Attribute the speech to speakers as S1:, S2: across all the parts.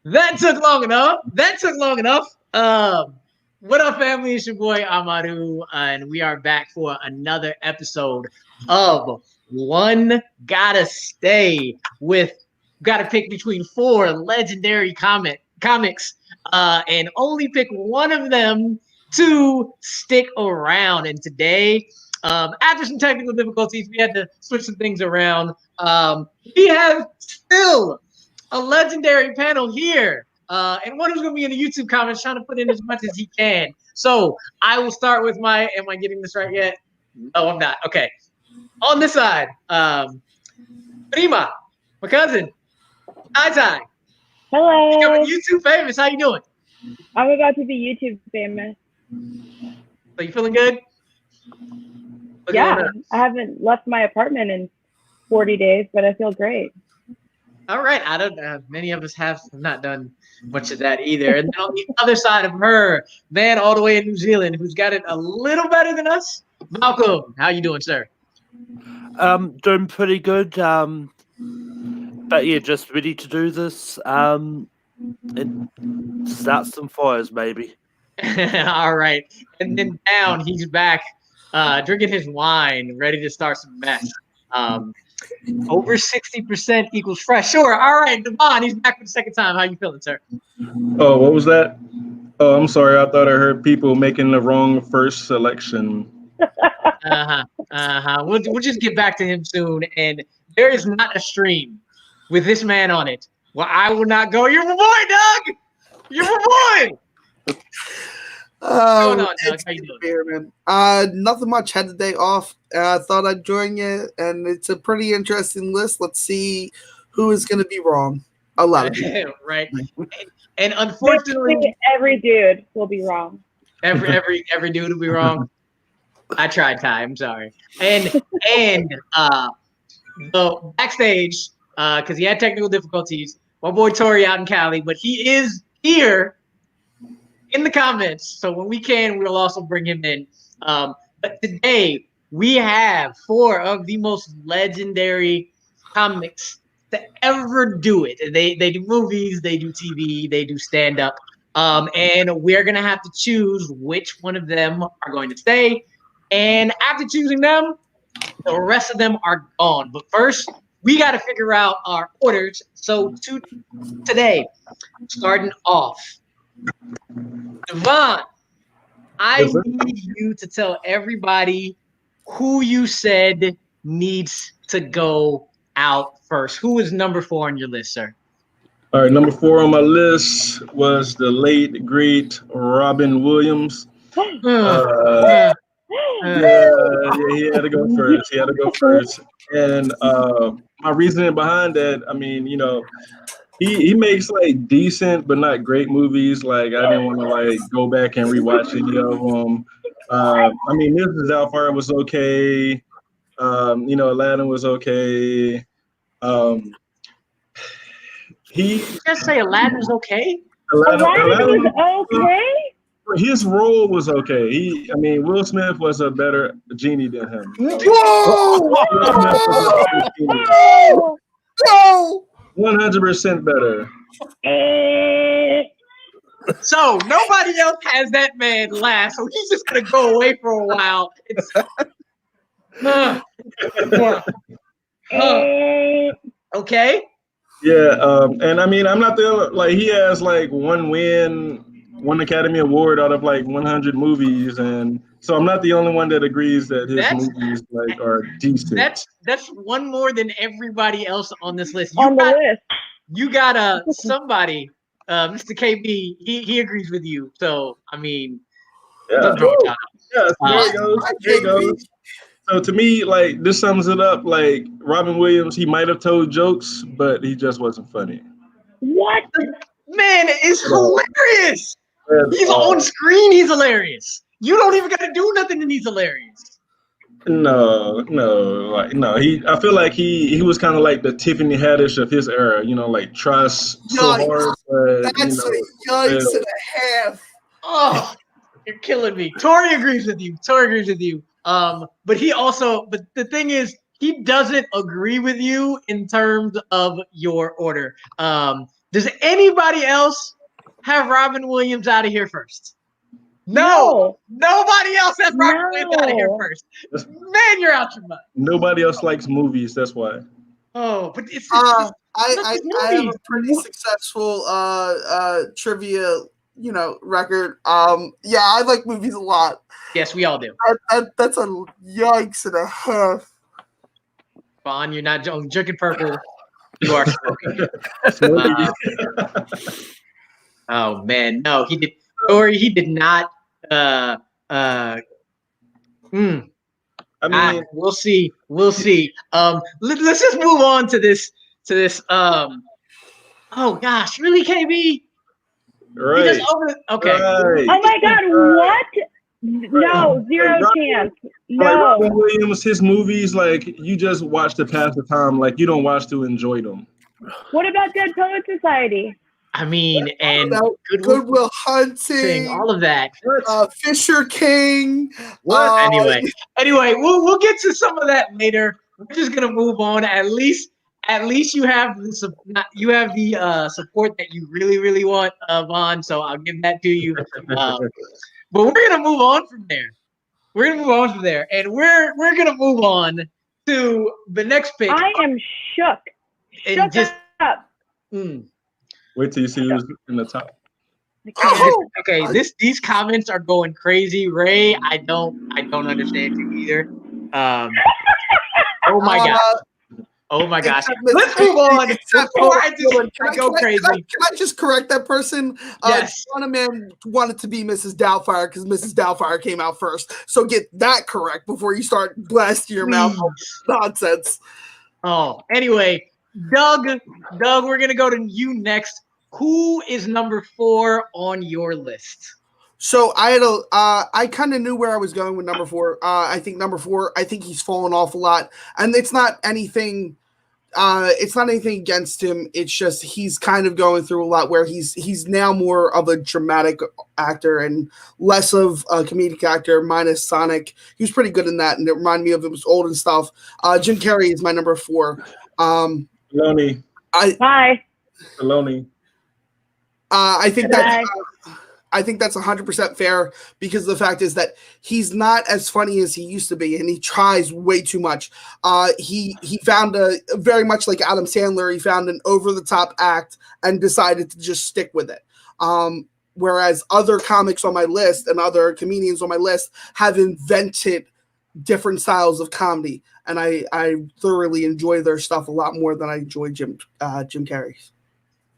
S1: That took long enough. What up, family? It's your boy Amaru, and we are back for another episode of One Gotta Stay with gotta pick between four legendary comics, and only pick one of them to stick around. And today, after some technical difficulties, we had to switch some things around. We have still a legendary panel here. And one who's going to be in the YouTube comments trying to put in as much as he can. So I will start with am I getting this right yet? No, I'm not. Okay. On this side, Prima, my cousin, Tai.
S2: Hello.
S1: Becoming YouTube famous. How you doing?
S2: I'm about to be YouTube famous.
S1: So you feeling good?
S2: Yeah, I haven't left my apartment in 40 days, but I feel great.
S1: All right. I don't. Many of us have not done much of that either. And then on the other side of her, man, all the way in New Zealand, who's got it a little better than us, Malcolm. How you doing, sir?
S3: Doing pretty good. But yeah, just ready to do this. And start some fires, maybe.
S1: All right. And then down, he's back, drinking his wine, ready to start some mess. Over 60% equals fresh. Sure. All right, Devon, he's back for the second time. How you feeling, sir?
S4: Oh, what was that? Oh, I'm sorry. I thought I heard people making the wrong first selection.
S1: We'll just get back to him soon. And there is not a stream with this man on it. Well, I will not go. You're my boy, Doug. You're my boy. What's going on, Doug? How you doing?
S5: Here, man. Nothing much. Had the day off. I thought I'd join you, and it's a pretty interesting list. Let's see who is going to be wrong. A lot of people.
S1: Right. And unfortunately,
S2: every dude will be wrong.
S1: Every dude will be wrong. I tried, Ty. I'm sorry. And the backstage, because he had technical difficulties. My boy Tori out in Cali, but he is here in the comments. So when we can, we'll also bring him in. But today we have four of the most legendary comics to ever do it. They do movies, they do TV, they do stand up. And we're gonna have to choose which one of them are going to stay. And after choosing them, the rest of them are gone. But first, we got to figure out our orders. So today, starting off, Devon, I need you to tell everybody who you said needs to go out first. Who is number 4 on your list, sir?
S4: All right, number 4 on my list was the late, great Robin Williams. Yeah, he had to go first. And my reasoning behind that, I mean, you know, he makes like decent but not great movies. Like I didn't want to like go back and rewatch any of them. I mean, Mrs. Doubtfire was okay. You know, Aladdin was okay.
S1: He just say Aladdin was okay.
S2: Aladdin was okay.
S4: His role was okay. I mean, Will Smith was a better Genie than him.
S5: Whoa!
S4: 100% better.
S1: So nobody else has that man last, so he's just gonna go away for a while. Okay.
S4: Yeah, and I mean, I'm not the like he has like one Academy Award out of like 100 movies, and so I'm not the only one that agrees that his movies like are decent.
S1: That's one more than everybody else on this list. You got somebody, Mr. KB. He agrees with you. So I mean,
S4: yeah. There you go. So to me, like this sums it up. Like Robin Williams, he might have told jokes, but he just wasn't funny.
S1: What? Man, it's hilarious. He's on screen. He's hilarious. You don't even got to do nothing, and he's hilarious.
S4: No. I feel like he was kind of like the Tiffany Haddish of his era. You know, like tries so hard.
S5: That's a yikes and a half.
S1: Oh, you're killing me. Tori agrees with you. But the thing is, he doesn't agree with you in terms of your order. Does anybody else have Robin Williams out of here first? No. Nobody else has Robin Williams out of here first. Man, you're out your mind.
S4: Nobody else likes movies. That's why.
S1: Oh, but it's
S5: I have a pretty successful trivia, record. Yeah, I like movies a lot.
S1: Yes, we all do.
S5: That's a yikes and a half.
S1: Vaughn, you're not drinking purple. You are smoking. Oh man, no, he did. Or he did not. I mean, we'll see. Let's just move on to this. Oh gosh, really, KB?
S4: Right.
S1: Okay.
S4: Right.
S2: Oh my God! What? No, zero chance. No.
S4: Like Robin Williams, his movies, like you just watch to pass the time. Like you don't watch to enjoy them.
S2: What about Dead Poet Society?
S1: I mean, and
S5: Goodwill Hunting,
S1: all of that.
S5: Fisher King.
S1: Anyway, we'll get to some of that later. We're just gonna move on. At least you have the support that you really, really want, Vaughn. So I'll give that to you. But we're gonna move on from there. And we're gonna move on to the next pick.
S2: I am shook.
S1: And
S2: Shut up.
S4: Wait till you see who's in the top.
S1: Okay, these comments are going crazy. Ray, I don't understand you either. Oh my gosh. Let's move on before I go crazy.
S5: Can I just correct that person?
S1: Yes.
S5: Man wanted to be Mrs. Doubtfire because Mrs. Doubtfire came out first. So get that correct before you start blasting your mouth with nonsense.
S1: Oh, anyway, Doug, we're gonna go to you next. Who is number 4 on your list?
S5: So I kind of knew where I was going with number 4. I think number 4, I think he's fallen off a lot, and it's not anything against him. It's just he's kind of going through a lot where he's now more of a dramatic actor and less of a comedic actor. Minus Sonic, he was pretty good in that, and it reminded me of it was old and stuff. Jim Carrey is my number 4.
S4: Baloney.
S2: Bye.
S4: Baloney.
S5: I think that's 100% fair because the fact is that he's not as funny as he used to be, and he tries way too much. He found very much like Adam Sandler. He found an over-the-top act and decided to just stick with it. Whereas other comics on my list and other comedians on my list have invented different styles of comedy, and I thoroughly enjoy their stuff a lot more than I enjoy Jim Carrey's.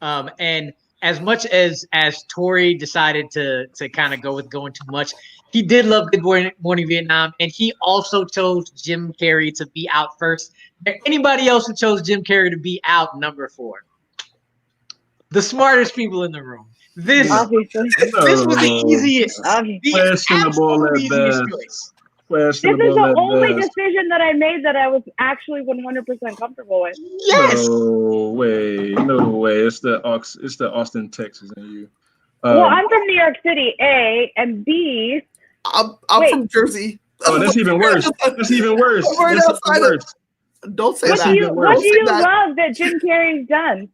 S1: And as much as Tori decided to kind of go with going too much, he did love Good Morning Vietnam, and he also chose Jim Carrey to be out first. Anybody else who chose Jim Carrey to be out number 4? The smartest people in the room. This was the easiest.
S4: Questionable at best.
S2: This is the only decision that I made that I was actually 100% comfortable with.
S1: Yes.
S4: No way. It's the Austin, Texas, and you.
S2: Well, I'm from New York City, A, and B.
S5: I'm from Jersey.
S4: Oh, that's even worse. Don't say
S5: that.
S2: What do you love that Jim Carrey's done?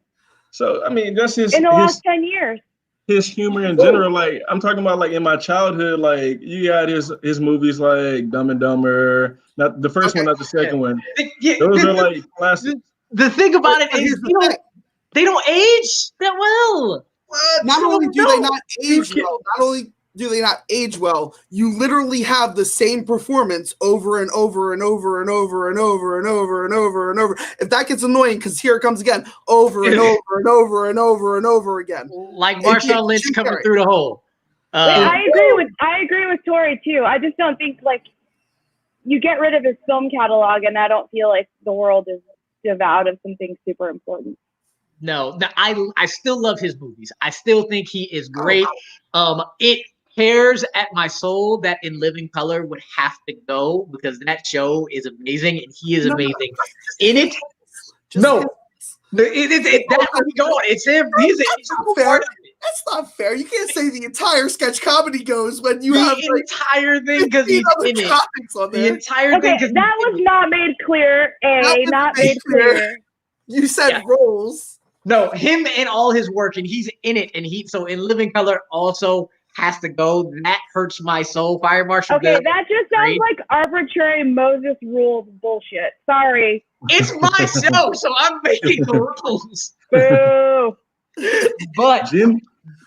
S4: So I mean, that's
S2: in the last 10 years.
S4: His humor in general, like I'm talking about, like in my childhood, like you got his movies like Dumb and Dumber, not the first one, not the second one. Those are like classics.
S1: The thing about it is they don't age that well.
S5: Not only do they not age well, you literally have the same performance over and over and over and over and over and over and over and over. If that gets annoying, because here it comes again, over and over and over and over and over again.
S1: Like Marshawn Lynch coming through the hole.
S2: I agree with Tori too. I just don't think like you get rid of his film catalog, and I don't feel like the world is devoid of something super important.
S1: No, I still love his movies. I still think he is great. It tears at my soul that In Living Color would have to go because that show is amazing and he is amazing in it. That's where we go. It's him. He's
S5: fair. That's not fair. You can't say the entire sketch comedy goes when you have
S1: the entire thing because he's in it. The entire thing.
S2: That was not made clear. Not made clear.
S5: You said roles.
S1: No, him and all his work, and he's in it, and so in Living Color also has to go. That hurts my soul. Fire Marshal.
S2: Okay, that just sounds like arbitrary Moses rules bullshit. Sorry.
S1: It's my show, so I'm making the rules.
S2: Boo.
S1: But
S4: Jim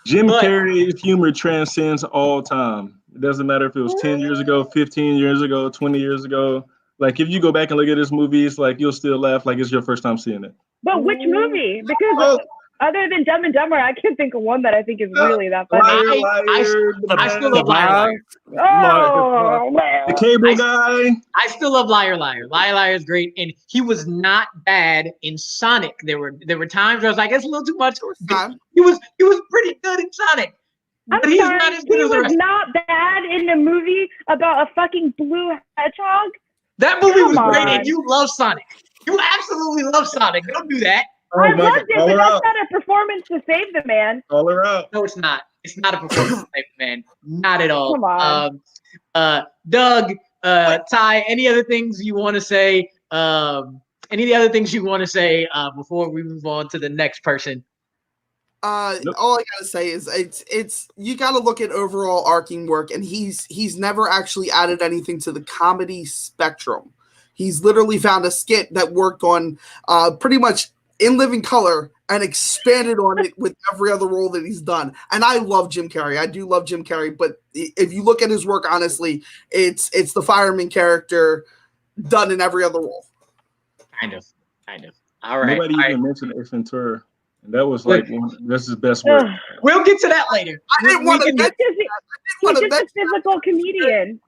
S4: Carrey's humor transcends all time. It doesn't matter if it was 10 years ago, 15 years ago, 20 years ago. Like if you go back and look at his movies, like you'll still laugh like it's your first time seeing it.
S2: But which movie? Because other than Dumb and Dumber, I can't think of one that I think is really that funny.
S1: I still love Liar Liar.
S2: Oh, man.
S4: The cable guy.
S1: I still love Liar Liar. Liar Liar is great, and he was not bad in Sonic. There were times where I was like, it's a little too much. He was pretty good in Sonic.
S2: I'm
S1: but he's
S2: sorry,
S1: not as good as the rest.
S2: Not bad in a movie about a fucking blue hedgehog.
S1: That movie was great, and you love Sonic. You absolutely love Sonic. Don't do that.
S2: I loved it, but that's not a performance to save the man.
S4: Call her out.
S1: No, it's not. It's not a performance to save the man. Not at all.
S2: Come on.
S1: Doug, Ty, any other things you want to say? Any other things you want to say before we move on to the next person?
S5: Nope. All I gotta say is it's you gotta look at overall arcing work, and he's never actually added anything to the comedy spectrum. He's literally found a skit that worked on pretty much in Living Color and expanded on it with every other role that he's done. And I love Jim Carrey. I do love Jim Carrey, but if you look at his work honestly, it's the fireman character done in every other role.
S1: Kind of. All right.
S4: Nobody even mentioned Ace Ventura. And that was like that's his best work.
S1: We'll get to that later.
S5: I didn't want to mention
S2: He's just a physical comedian.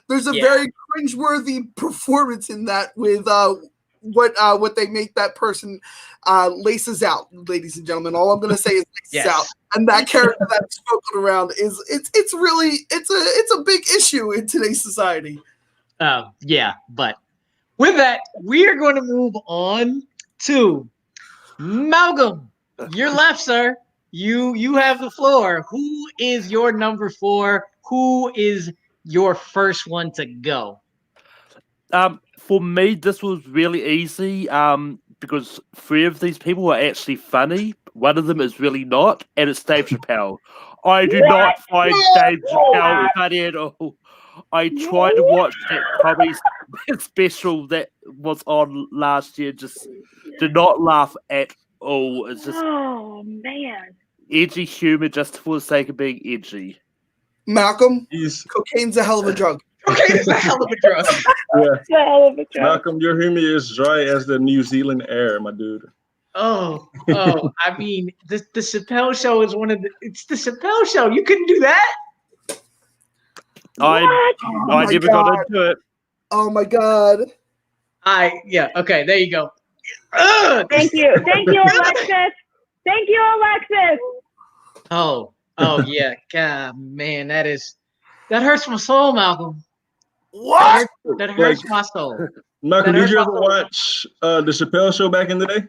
S5: There's a very cringeworthy performance in that with what they make that person laces out, ladies and gentlemen. All I'm gonna say is laces out. And that character that's spoken around is it's really a big issue in today's society.
S1: But with that, we are going to move on to Malcolm. You're left, sir. You have the floor. Who is your number 4? Who is your first one to go?
S3: For me, this was really easy because 3 of these people are actually funny. One of them is really not, and it's Dave Chappelle. I do not find Dave Chappelle funny at all. I tried to watch that comedy special that was on last year, just did not laugh at all. It's just edgy humor just for the sake of being edgy.
S5: Malcolm, cocaine's a hell of a drug.
S1: Cocaine's a hell of a drug.
S2: It's a hell of a drug.
S4: Malcolm, your humor is dry as the New Zealand air, my dude.
S1: Oh, I mean, the Chappelle show is it's the Chappelle show. You couldn't do that?
S3: I never got into it.
S5: Oh my god.
S1: Okay, there you go.
S2: Thank you, Alexis. Thank you, Alexis.
S1: Oh yeah, God, man, that hurts my soul, Malcolm.
S5: What?
S1: That hurts my soul.
S4: Malcolm, did you ever watch the Chappelle show back in the day?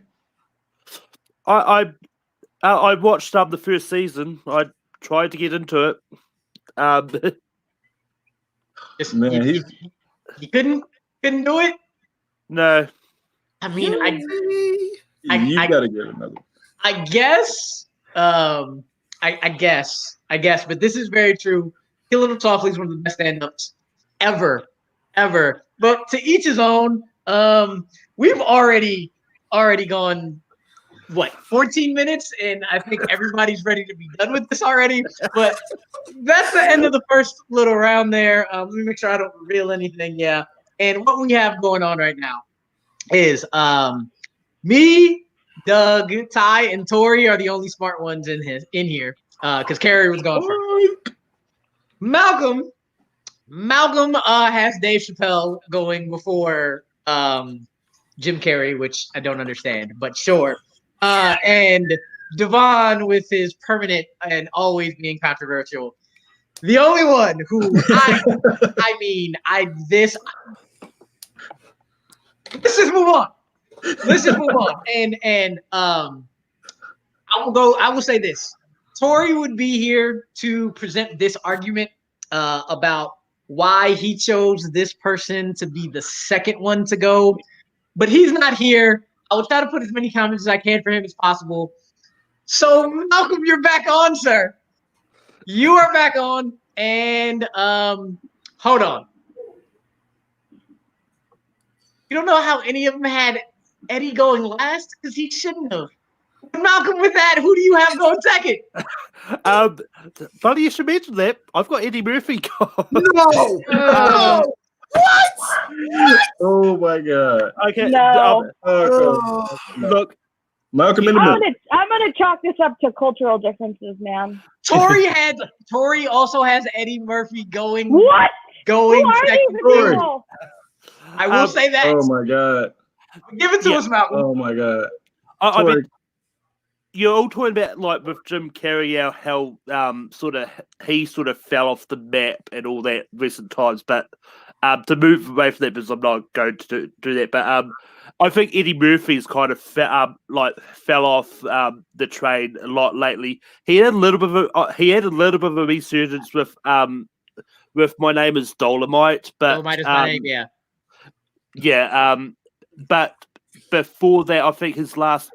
S3: I watched the first season. I tried to get into it.
S4: Man,
S1: you couldn't do it.
S3: No.
S1: I mean,
S4: you gotta get another.
S1: I guess. I guess. But this is very true. Kill Little Softly is one of the best stand-ups ever. But to each his own. We've already gone 14 minutes, and I think everybody's ready to be done with this already. But that's the end of the first little round there. Let me make sure I don't reveal anything. Yeah. And what we have going on right now is me, Doug, Ty, and Tori are the only smart ones in here because Carrey was gone first. Malcolm has Dave Chappelle going before Jim Carrey, which I don't understand, but sure. And Devon with his permanent and always being controversial. The only one who let's just move on. And I will say this. Tori would be here to present this argument about why he chose this person to be the second one to go, but he's not here. I will try to put as many comments as I can for him as possible. So Malcolm, you're back on, sir. You are back on, and hold on. You don't know how any of them had Eddie going last because he shouldn't have. Malcolm, with that, who do you have going second?
S3: Funny you should mention that. I've got Eddie Murphy going.
S5: No.
S1: No.
S5: What?
S4: Oh my God.
S3: Okay.
S2: No.
S3: Look,
S4: Malcolm in the middle.
S2: I'm gonna chalk this up to cultural differences, man.
S1: Tori also has Eddie Murphy going.
S2: What?
S1: Going
S2: Who are
S1: second.
S2: these people?
S1: I will say that.
S4: Oh my God.
S1: Give it to us, Malcolm.
S4: Oh my God.
S3: I mean, you're all talking about like with Jim Carrey, how he sort of fell off the map and all that recent times. But to move away from that, because I'm not going to do that. But I think Eddie Murphy's kind of fell off the train a lot lately. He had a little bit of a resurgence with My Name Is Dolomite, but
S1: Dolomite is my name, yeah.
S3: Yeah, but before that, I think his last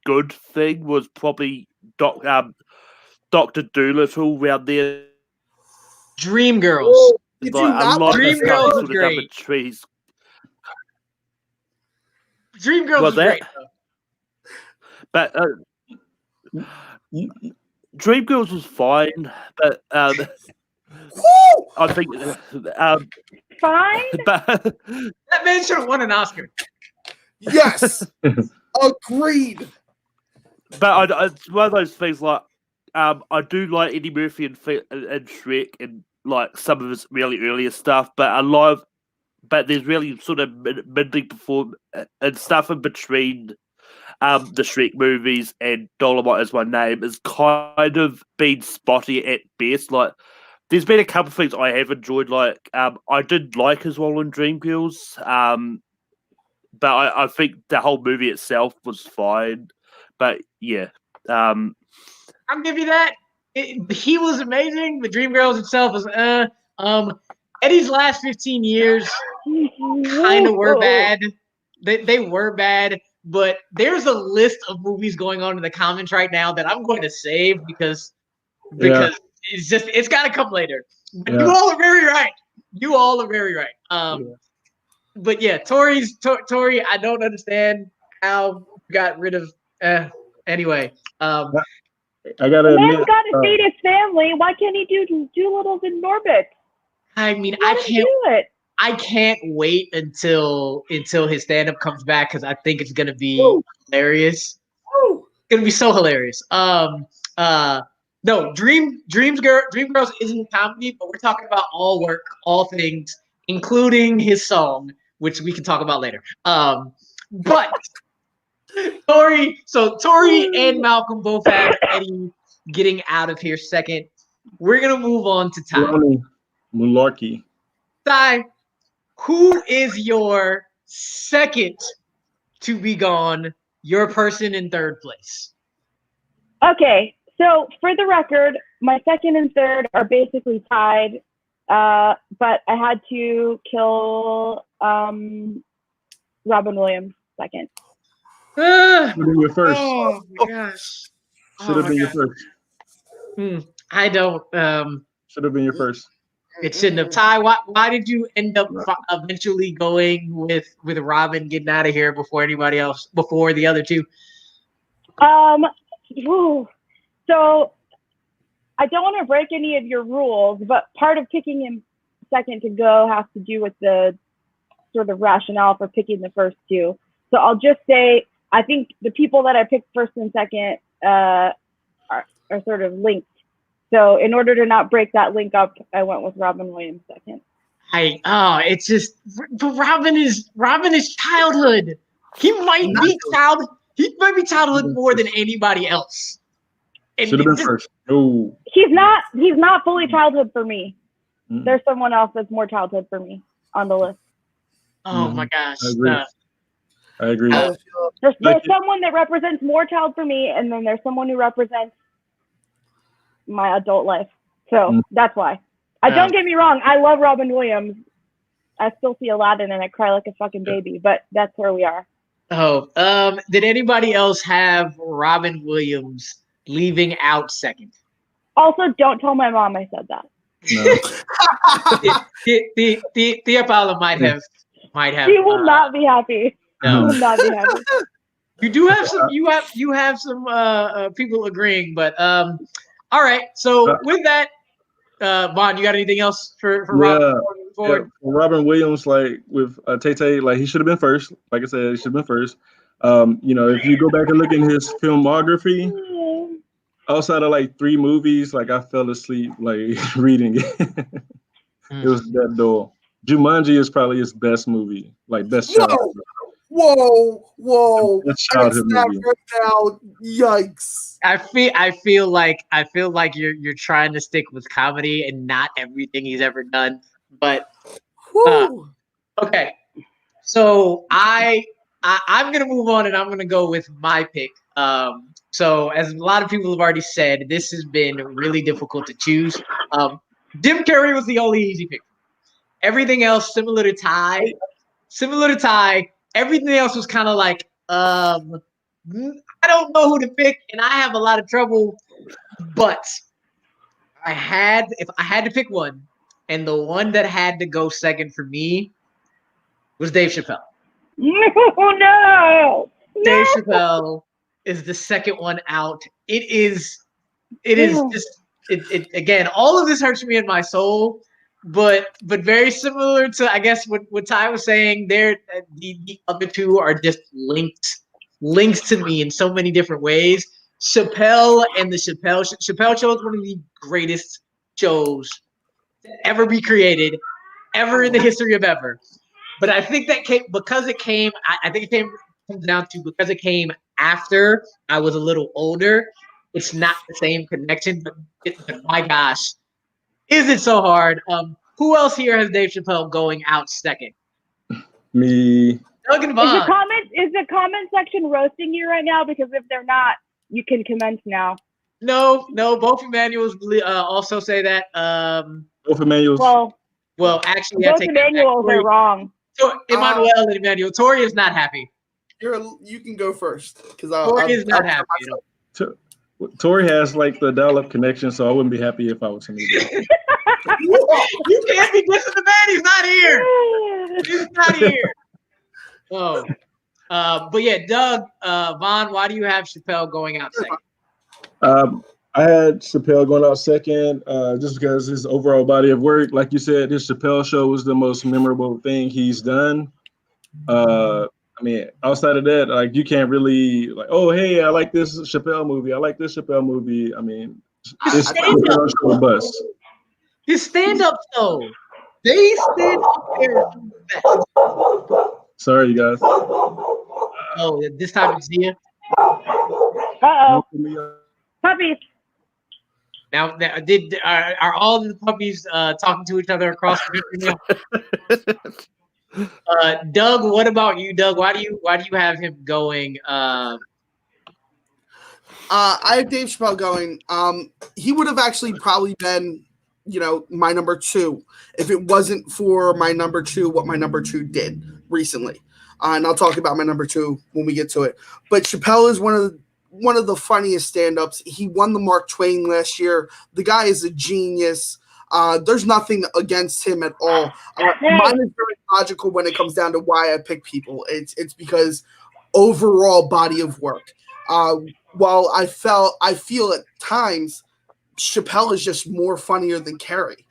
S3: good thing was probably Dr. Dolittle around there.
S1: Dreamgirls.
S3: Dreamgirls
S1: was great. Dreamgirls was great.
S3: But Dreamgirls was fine, but I think
S2: fine.
S3: But
S1: that man should have won an Oscar.
S5: Yes, agreed.
S3: But it's one of those things like I do like Eddie Murphy and Shrek and like some of his really earlier stuff, but there's really sort of middling perform and stuff in between the Shrek movies and Dolomite Is My Name is kind of been spotty at best. Like there's been a couple of things I have enjoyed, like I did like as well in Dreamgirls, but I think the whole movie itself was fine. But yeah,
S1: I'll give you that. He was amazing. The Dreamgirls itself was Eddie's last 15 years kind of were bad. They were bad, but there's a list of movies going on in the comments right now that I'm going to save because it's got to come later. But you all are very right. You all are very right. But yeah, Tori, I don't understand how you got rid of. Anyway,
S4: I gotta
S2: the
S4: admit,
S2: man's got to feed his family. Why can't he do Doolittle's in Norbit?
S1: I mean,
S2: I
S1: can't wait until his stand-up comes back because I think it's gonna be hilarious. It's gonna be so hilarious. No, Dreamgirls isn't comedy, but we're talking about all work, all things, including his song, which we can talk about later. But Tori and Malcolm both have Eddie getting out of here second. We're gonna move on to Ty.
S4: Mularkey.
S1: Ty, who is your second to be gone? Your person in third place.
S2: Okay, so for the record, my second and third are basically tied, but I had to kill Robin Williams second.
S4: Should have been your first.
S1: Oh my gosh.
S4: Should have been your first.
S1: I don't.
S4: Should have been your first.
S1: It shouldn't have. Ty, why did you end up eventually going with Robin getting out of here before anybody else, before the other two?
S2: So I don't want to break any of your rules, but part of picking him second to go has to do with the sort of rationale for picking the first two. So I'll just say, I think the people that I picked first and second are sort of linked. So in order to not break that link up, I went with Robin Williams second.
S1: It's just, but Robin is childhood. He might be childhood more than anybody else.
S4: Should have been first. No.
S2: He's not fully childhood for me. There's someone else that's more childhood for me on the list.
S1: Oh my gosh.
S4: I agree.
S2: There's someone that represents more child for me, and then there's someone who represents my adult life. So that's why. Don't get me wrong, I love Robin Williams. I still see Aladdin and I cry like a fucking baby, but that's where we are.
S1: Did anybody else have Robin Williams leaving out second?
S2: Also, don't tell my mom I said that.
S4: No.
S1: Tia Paula might have.
S2: She will not be happy.
S1: No.
S2: She will not be happy.
S1: You do have some. You have some people agreeing, but all right. So with that, Vaughn, you got anything else for Robin?
S4: Yeah, Robin Williams, like with Tay, like he should have been first. Like I said, he should have been first. If you go back and look in his filmography, outside of like 3 movies, like I fell asleep like reading it. It was that dull. Jumanji is probably his best movie, like best childhood.
S5: Whoa!
S4: Best childhood movie.
S5: Right now, yikes!
S1: I feel like you're trying to stick with comedy and not everything he's ever done. But okay, so I'm gonna move on and I'm gonna go with my pick. So as a lot of people have already said, this has been really difficult to choose. Jim Carrey was the only easy pick. Everything else similar to Ty. Everything else was kind of like I don't know who to pick, and I have a lot of trouble. But if I had to pick one, and the one that had to go second for me was Dave Chappelle.
S2: No.
S1: Dave Chappelle is the second one out. It is just again, all of this hurts me in my soul, but very similar to, I guess, what Ty was saying there. The other two are just links to me in so many different ways. Chappelle and the Chappelle Show is one of the greatest shows to ever be created, ever in the history of ever. But I think that I think it comes down to because it came after I was a little older. It's not the same connection, but my gosh, is it so hard? Who else here has Dave Chappelle going out second?
S4: Me.
S1: Doug and Vaughn.
S2: Is the comment section roasting you right now? Because if they're not, you can commence now.
S1: No. Both Emmanuels also say that.
S4: Both Emmanuels.
S1: Well, actually,
S2: both Emmanuels are wrong.
S1: So Emmanuel and Emmanuel. Tori is not happy.
S5: You can go first because
S1: Tori is not happy.
S4: Tori has like the dial-up connection, so I wouldn't be happy if I was him either.
S1: You can't be dissing the man. He's not here. He's not here. Oh, but yeah, Doug, Vaughn, why do you have Chappelle going out second?
S4: I had Chappelle going out second, just because his overall body of work, like you said, his Chappelle Show was the most memorable thing he's done. I mean, outside of that, like you can't really like, oh, hey, I like this Chappelle movie. I like this Chappelle movie. I mean, it's Chappelle Show bust.
S1: His stand-up though, they stand up there.
S4: Sorry, you guys.
S1: Oh, this time it's Zia.
S2: Puppies.
S1: Now, are all the puppies talking to each other across the country now? Doug, what about you, Doug? Why do you have him going?
S5: I have Dave Chappelle going. He would have actually probably been, my number 2 if it wasn't for my number 2, what my number 2 did recently. And I'll talk about my number 2 when we get to it. But Chappelle is one of the funniest stand-ups. He won the Mark Twain last year. The guy is a genius. There's nothing against him at all. Mine is very logical when it comes down to why I pick people. It's because overall body of work. While I feel at times Chappelle is just more funnier than Carrey.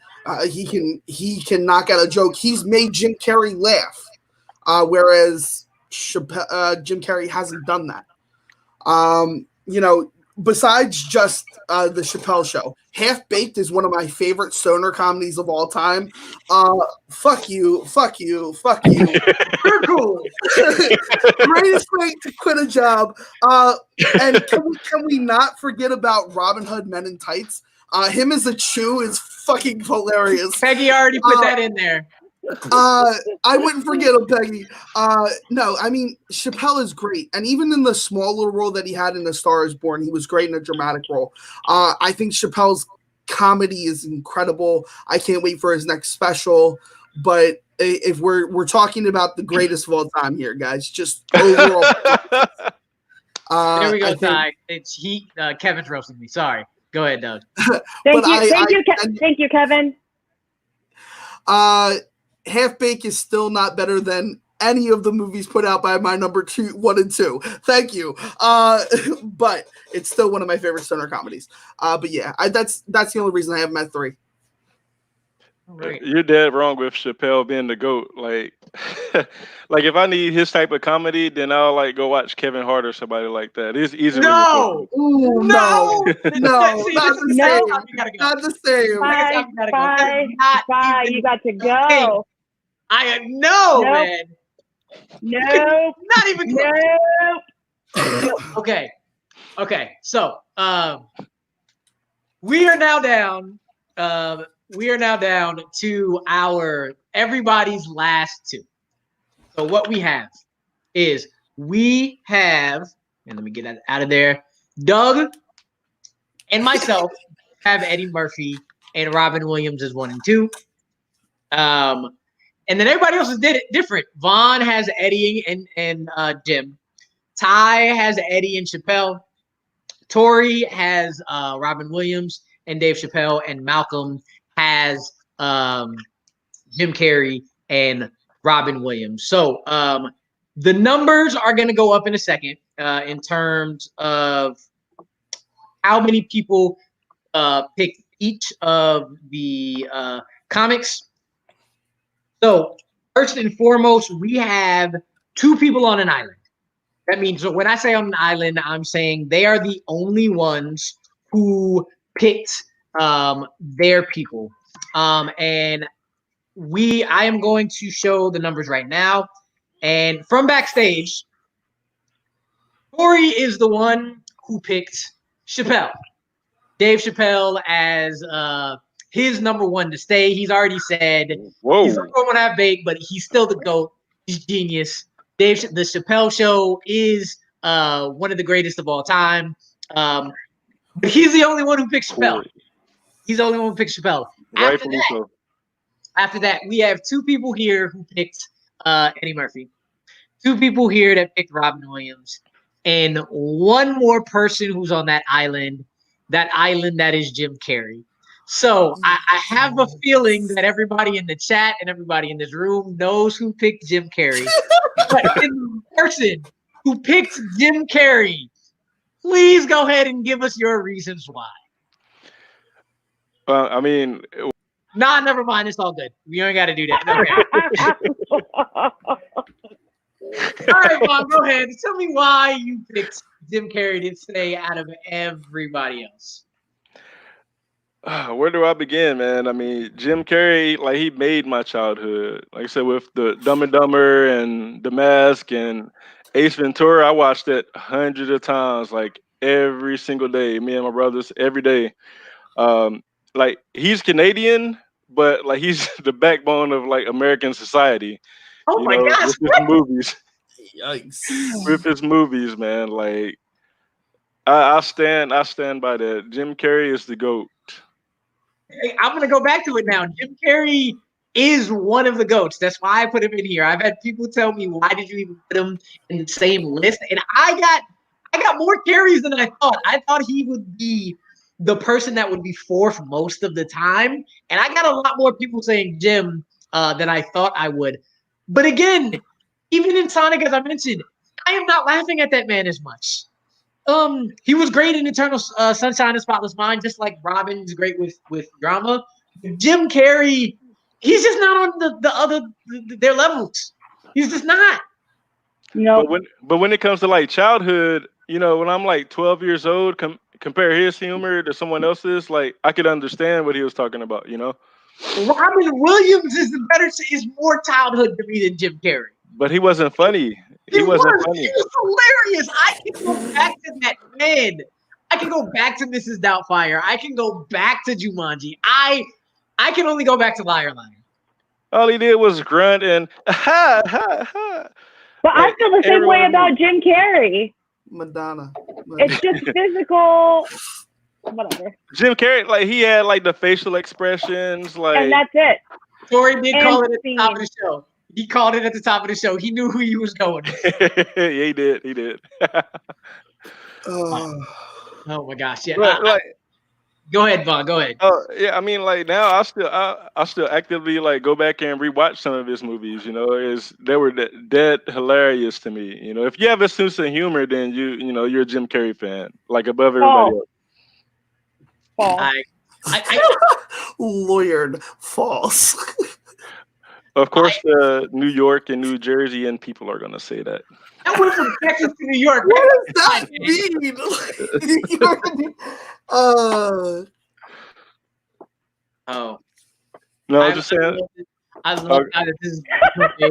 S5: He can knock out a joke. He's made Jim Carrey laugh, whereas Jim Carrey hasn't done that. Besides just the Chappelle Show, Half Baked is one of my favorite stoner comedies of all time. Fuck you. You're cool. Greatest way to quit a job. And can we not forget about Robin Hood Men in Tights? Him as a Chew is fucking hilarious.
S1: Peggy already put that in there.
S5: I wouldn't forget him, Peggy. No, I mean, Chappelle is great. And even in the small little role that he had in A Star is Born, he was great in a dramatic role. I think Chappelle's comedy is incredible. I can't wait for his next special. But if we're talking about the greatest of all time here, guys, just overall.
S1: There we go,
S5: I think,
S1: Ty. It's Kevin's roasting me. Sorry. Go ahead, Doug.
S2: Thank you, Kevin.
S5: Half Baked is still not better than any of the movies put out by my number 1 and 2. Thank you. But it's still one of my favorite stoner comedies. But yeah, that's the only reason I have him at 3.
S1: Right.
S4: You're dead wrong with Chappelle being the GOAT. Like, like if I need his type of comedy, then I'll like go watch Kevin Hart or somebody like that. It's easily
S1: No,
S5: Ooh, no, not the same.
S2: Bye. You got to go.
S1: No,
S2: Nope.
S1: man.
S2: No.
S1: Not even
S2: No.
S1: Okay. So, we are now down. We are now down to everybody's last 2. So what we have is and let me get that out of there. Doug and myself have Eddie Murphy and Robin Williams as 1 and 2. And then everybody else is different. Vaughn has Eddie and Jim. Ty has Eddie and Chappelle. Tori has Robin Williams and Dave Chappelle, and Malcolm has Jim Carrey and Robin Williams. So the numbers are going to go up in a second in terms of how many people picked each of the comics. So first and foremost, we have 2 people on an island. That means, so when I say on an island, I'm saying they are the only ones who picked their people. And I am going to show the numbers right now. And from backstage, Corey is the one who picked Chappelle. Dave Chappelle as his number 1 to stay. He's already said he's the one to have baked, but he's still the GOAT. He's genius. The Chappelle Show is one of the greatest of all time. But he's the only one who picked Chappelle. He's the only one who picked Chappelle. After that, we have 2 people here who picked Eddie Murphy. 2 people here that picked Robin Williams. And 1 more person who's on that island that is Jim Carrey. So I have a feeling that everybody in the chat and everybody in this room knows who picked Jim Carrey. But the person who picked Jim Carrey, please go ahead and give us your reasons why.
S4: I mean,
S1: nah, never mind. It's all good. We ain't got to do that. Okay. All right, Mom, go ahead. Tell me why you picked Jim Carrey to stay out of everybody else.
S4: Where do I begin, man? I mean, Jim Carrey, like, he made my childhood. Like I said, with the Dumb and Dumber and The Mask and Ace Ventura, I watched it hundreds of times, like every single day. Me and my brothers, every day. Like, he's Canadian, but like he's the backbone of like American society.
S1: Oh my gosh!
S4: With his movies.
S5: Yikes!
S4: With his movies, man. Like, I stand by that. Jim Carrey is the GOAT.
S1: Hey, I'm gonna go back to it now. Jim Carrey is one of the GOATs. That's why I put him in here. I've had people tell me, why did you even put him in the same list? And I got more Carreys than I thought. I thought he would be the person that would be 4th most of the time. And I got a lot more people saying Jim than I thought I would. But again, even in Sonic, as I mentioned, I am not laughing at that man as much. He was great in Eternal Sunshine and Spotless Mind, just like Robin's great with drama. Jim Carrey, he's just not on their levels. He's just not.
S2: No.
S4: But when it comes to like childhood, when I'm like 12 years old, compare his humor to someone else's, like I could understand what he was talking about.
S1: Robin Williams is more childhood to me than Jim Carrey.
S4: But he wasn't funny. He wasn't funny.
S1: He was hilarious. I can go back to that man. I can go back to Mrs. Doubtfire. I can go back to Jumanji. I can only go back to Liar Liar.
S4: All he did was grunt and ha ha ha.
S2: But I feel the same way about Jim Carrey.
S5: Madonna.
S2: It's just physical. Whatever.
S4: Jim Carrey, like he had like the facial expressions, like,
S2: and that's it.
S1: Tori did call it at the
S2: scene.
S1: top of the show. He called it at the top of the show. He knew who he was going with.
S4: Yeah, he did. He did.
S1: Oh my gosh! Yeah,
S4: But like,
S1: go ahead, Vaughn. Go ahead.
S4: yeah, I mean, like now I still actively like go back and rewatch some of his movies. You know, they were dead hilarious to me. You know, if you have a sense of humor, then you're a Jim Carrey fan, like above everybody else.
S2: False.
S5: Lawyered false.
S4: Of course, New York and New Jersey and people are gonna say that.
S1: I went from Texas to New York.
S5: What does that mean?
S1: Oh.
S4: No, I'm just saying.
S1: I love how this is a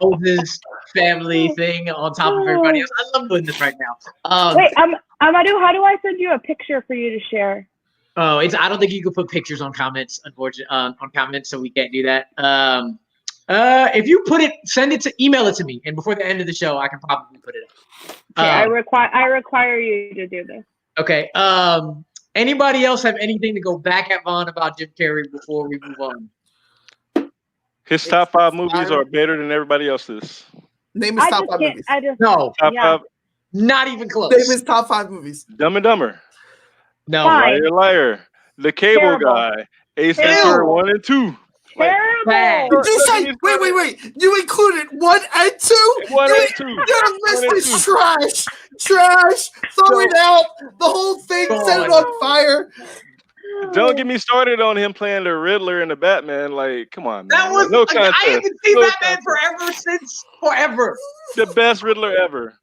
S1: Moses family thing on top of everybody else. I love doing this right now.
S2: Wait, Amadou, how do I send you a picture for you to share?
S1: Oh, I don't think you can put pictures on comments, unfortunately, on comments, so we can't do that. If you email it to me, and before the end of the show, I can probably put it up.
S2: Okay, I require you to do this.
S1: Okay. Anybody else have anything to go back at Vaughn about Jim Carrey before we move on?
S4: His top 5 movies are better than everybody else's.
S5: Name his top 5 movies.
S1: No.
S4: Top 5.
S1: Not even close.
S5: Name his top 5 movies.
S4: Dumb and Dumber.
S1: No.
S2: Fine.
S4: Liar, Liar. The Cable
S2: Terrible.
S4: Guy. Ace Ventura 1 and 2.
S2: Terrible.
S5: Did you say? Wait! You included 1 and 2.
S4: 1 and 2.
S5: Your list is trash. Throw it out. The whole thing. Set it on fire.
S4: Don't get me started on him playing the Riddler and the Batman. Like, come on, man.
S1: That was
S4: no contest.
S1: I haven't seen Batman forever.
S4: The best Riddler ever.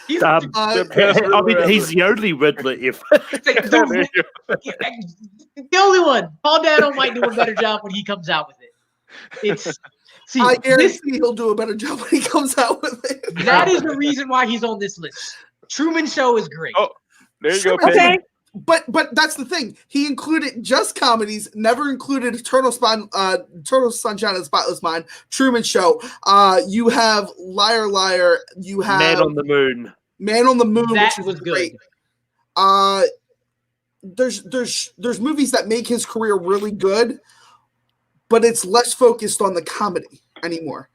S1: He's
S4: the best Riddler
S3: I mean,
S4: ever.
S3: he's the only Riddler ever.
S1: the only one. Paul Dano might do a better job when he comes out with it.
S5: I guarantee he'll do a better job when he comes out with it.
S1: That is the reason why he's on this list. Truman Show is great.
S4: Oh, there you go.
S2: Okay.
S5: But that's the thing. He included just comedies, never included Eternal Sunshine of the Spotless Mind, Truman Show. You have Liar Liar. You have
S3: Man on the Moon.
S1: That
S5: which
S1: was
S5: great.
S1: good.
S5: There's movies that make his career really good, but it's less focused on the comedy anymore.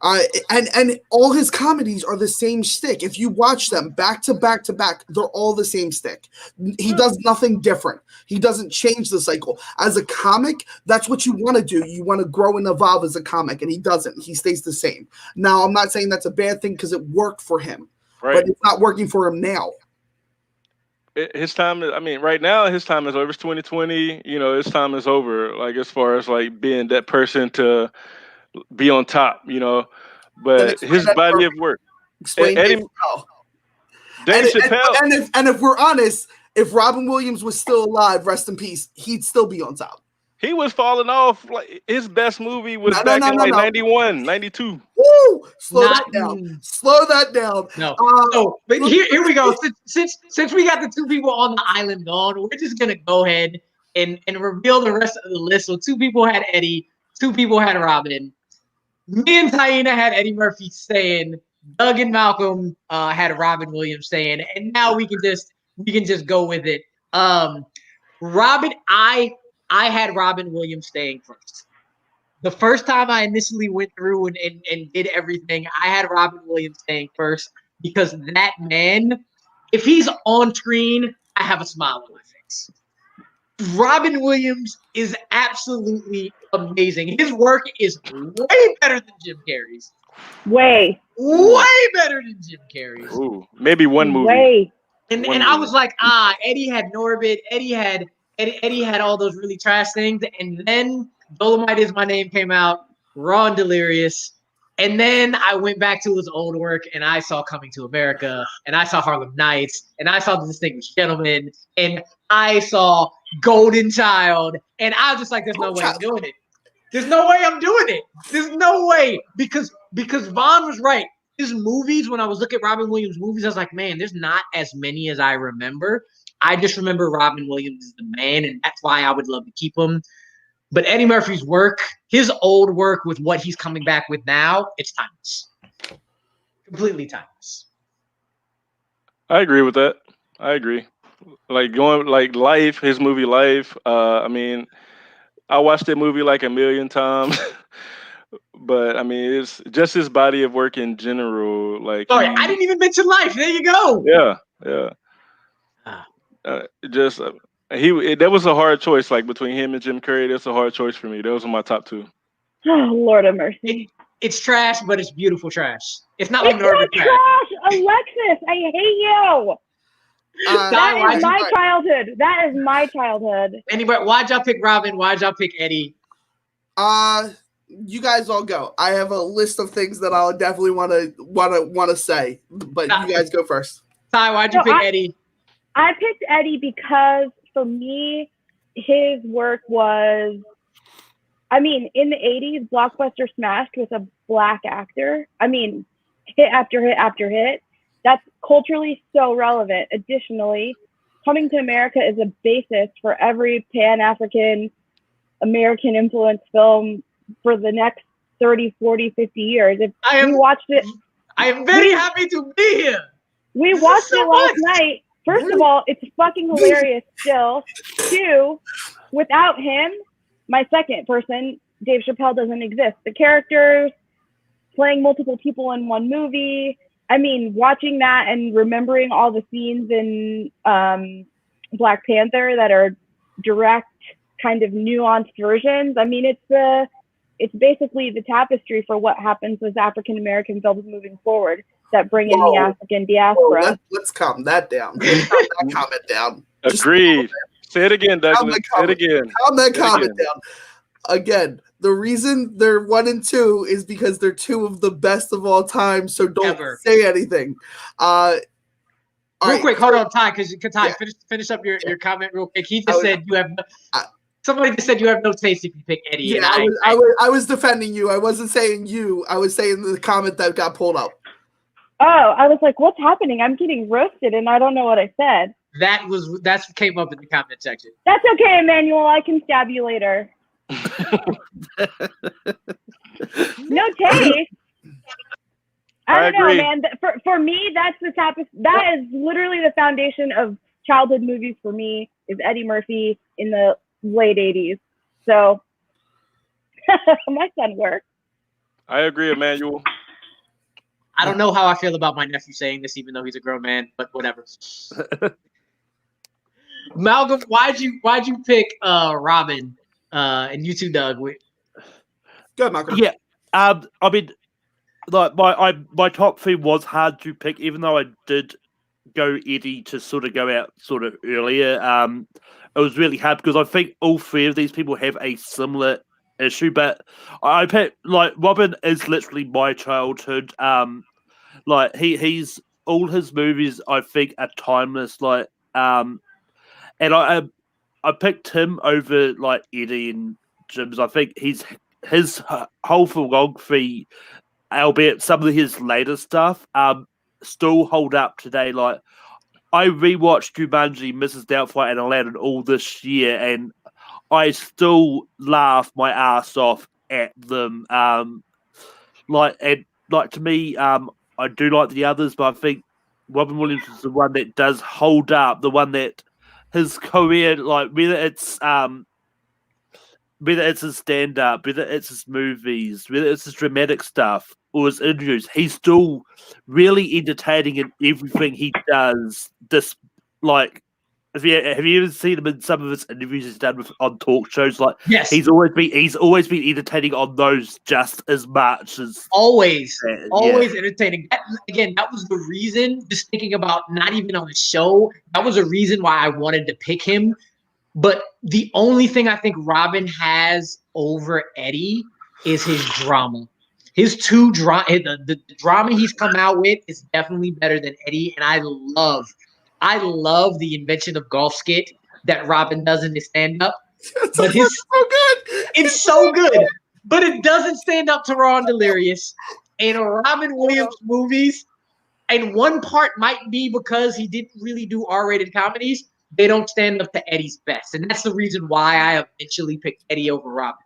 S5: And all his comedies are the same stick. If you watch them back to back to back, they're all the same stick. He does nothing different. He doesn't change the cycle. As a comic, that's what you want to do. You want to grow and evolve as a comic, and he doesn't. He stays the same. Now, I'm not saying that's a bad thing because it worked for him, but it's not working for him now.
S4: His time is, right now his time is over. It's 2020. His time is over. Like, as far as like being that person to be on top, but his body of work.
S5: Explain
S4: Dave Chappelle.
S5: And if we're honest, if Robin Williams was still alive, rest in peace, he'd still be on top.
S4: He was falling off. Like, his best movie was back in 91, 92.
S5: Woo! Slow that down.
S1: No. But here we go. Since we got the two people on the island gone, we're just gonna go ahead and reveal the rest of the list. So 2 people had Eddie, 2 people had Robin. Me and Taina had Eddie Murphy staying. Doug and Malcolm had Robin Williams staying, and now we can just go with it. Robin, I had Robin Williams staying first. The first time I initially went through and did everything, I had Robin Williams staying first because that man, if he's on screen, I have a smile on my face. Robin Williams is absolutely amazing. His work is way better than Jim Carrey's. Way better than Jim Carrey's.
S4: Ooh, maybe one movie.
S2: Way.
S1: And I was like, Eddie had Norbit. Eddie had all those really trash things. And then Dolomite Is My Name came out, Raw and Delirious. And then I went back to his old work and I saw Coming to America and I saw Harlem Nights and I saw The Distinguished Gentleman and I saw Golden Child. And I was just like, there's no way I'm doing it. There's no way I'm doing it. There's no way. Because Vaughn was right. His movies, when I was looking at Robin Williams movies, I was like, man, there's not as many as I remember. I just remember Robin Williams is the man, and that's why I would love to keep him. But Eddie Murphy's work, his old work with what he's coming back with now, it's timeless. Completely timeless.
S4: I agree with that. I agree. Like Life, his movie Life. I watched that movie like a million times. But I mean, it's just his body of work in general. Like,
S1: Sorry, I didn't even mention Life. There you go.
S4: yeah.
S1: Ah.
S4: Just that was a hard choice. Like between him and Jim Carrey, that's a hard choice for me. Those are my top two.
S2: Oh, Lord of mercy.
S1: It's trash, but it's beautiful trash. It's not
S2: It's
S1: like
S2: not
S1: Norbert trash.
S2: trash, Alexis. I hate you. That is my childhood. That is my childhood.
S1: Anyway, why'd y'all pick Robin? Why'd y'all pick Eddie?
S5: You guys all go. I have a list of things that I'll definitely want to say, but you guys go first.
S1: Ty, why'd you pick Eddie?
S2: I picked Eddie because for me, his work was, I mean, in the 80s, Blockbuster smashed with a black actor. I mean, hit after hit after hit. That's culturally so relevant. Additionally, Coming to America is a basis for every Pan-African American influenced film for the next 30, 40, 50 years. If we watched it,
S1: I am very happy to be here.
S2: We watched it last night. First of all, it's fucking hilarious still. Two, without him, my second person, Dave Chappelle, doesn't exist. The characters, playing multiple people in one movie. I mean, watching that and remembering all the scenes in Black Panther that are direct, kind of nuanced versions. I mean, it's basically the tapestry for what happens with African American films moving forward that bring in the African diaspora.
S5: Let's calm that down. Let's calm that comment down.
S4: Agreed. Say it again, Douglas. Say it again.
S5: Calm that comment down. Again, the reason they're 1 and 2 is because they're two of the best of all time. So don't say anything.
S1: Real quick, hold on, Ty, because Ty, finish up your comment real quick. He just said you have. Somebody just said you have no taste if you pick Eddie.
S5: Yeah, I was defending you. I wasn't saying you. I was saying the comment that got pulled up.
S2: Oh, I was like, what's happening? I'm getting roasted, and I don't know what I said.
S1: That's what came up in the comment section.
S2: That's okay, Emmanuel. I can stab you later. No taste. I don't know, man. For me, that's the top. That is literally the foundation of childhood movies for me. Is Eddie Murphy in the late 80s. So my son worked.
S4: I agree, Emmanuel.
S1: I don't know how I feel about my nephew saying this, even though he's a grown man, but whatever. Malcolm, why'd you pick Robin? And you too, Doug.
S5: Good, Malcolm.
S3: Yeah. I mean, like my top 3 was hard to pick, even though I did go Eddie to sort of go out sort of earlier. It was really hard because I think all 3 of these people have a similar issue, but I picked, like, Robin is literally my childhood. Like he's all his movies I think are timeless. Like and I picked him over like Eddie and Jim's. I think his whole filmography, albeit some of his later stuff, still hold up today. Like I rewatched Jumanji, Mrs. Doubtfire, and Aladdin all this year, and I still laugh my ass off at them. To me, I do like the others, but I think Robin Williams is the one that does hold up. The one that his career, like whether it's his stand-up, whether it's his movies, whether it's his dramatic stuff or his interviews, he's still really entertaining in everything he does. This, like, have you ever seen him in some of his interviews he's done on talk shows? Like,
S1: yes,
S3: he's always been entertaining on those just as much as
S1: always entertaining. That was the reason. Just thinking about not even on the show, that was a reason why I wanted to pick him. But the only thing I think Robin has over Eddie is his drama. His the drama he's come out with is definitely better than Eddie, and I love the invention of golf skit that Robin does in his stand-up. But
S5: so good.
S1: It's so good, but it doesn't stand up to Raw and Delirious. And Robin Williams movies, and one part might be because he didn't really do R-rated comedies, they don't stand up to Eddie's best. And that's the reason why I eventually picked Eddie over Robin.